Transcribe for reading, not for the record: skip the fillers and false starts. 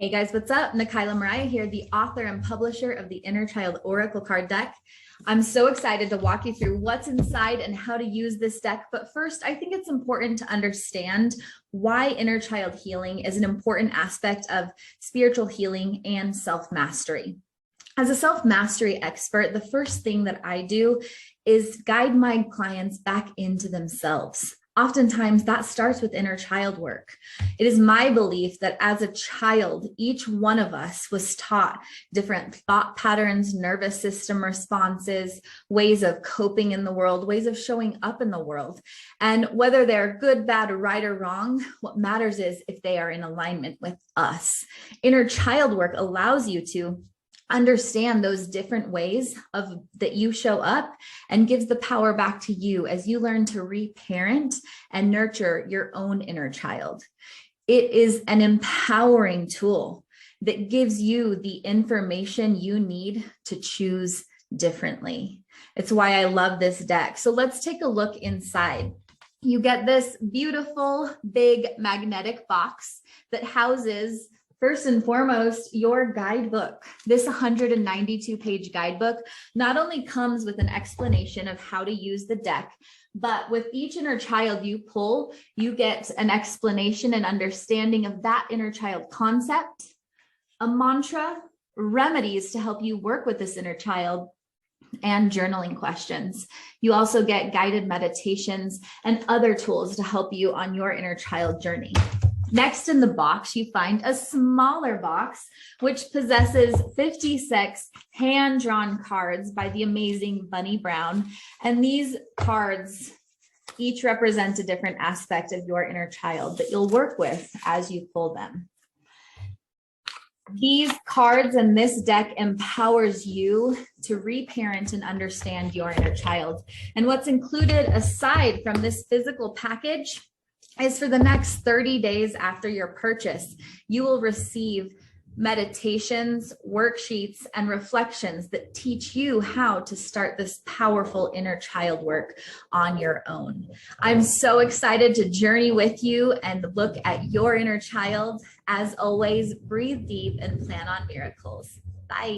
Hey guys, what's up? Nikayla Mariah here, the author and publisher of the Inner Child Oracle card deck. I'm so excited to walk you through what's inside and how to use this deck. But first, I think it's important to understand why inner child healing is an important aspect of spiritual healing and self-mastery. As a self-mastery expert, the first thing that I do is guide my clients back into themselves. Oftentimes that starts with inner child work. It is my belief that as a child, each one of us was taught different thought patterns, nervous system responses, ways of coping in the world, ways of showing up in the world. And whether they're good, bad, right, or wrong, what matters is if they are in alignment with us. Inner child work allows you to understand those different ways of that you show up and gives the power back to you as you learn to reparent and nurture your own inner child. It is an empowering tool that gives you the information you need to choose differently. It's why I love this deck. So let's take a look inside. You get this beautiful big magnetic box that houses, first and foremost, your guidebook. This 192-page guidebook not only comes with an explanation of how to use the deck, but with each inner child you pull, you get an explanation and understanding of that inner child concept, a mantra, remedies to help you work with this inner child, and journaling questions. You also get guided meditations and other tools to help you on your inner child journey. Next in the box, you find a smaller box, which possesses 56 hand-drawn cards by the amazing Bunny Brown. And these cards each represent a different aspect of your inner child that you'll work with as you pull them. These cards and this deck empowers you to reparent and understand your inner child. And what's included aside from this physical package is for the next 30 days after your purchase, you will receive meditations, worksheets, and reflections that teach you how to start this powerful inner child work on your own. I'm so excited to journey with you and look at your inner child. As always, breathe deep and plan on miracles. Bye.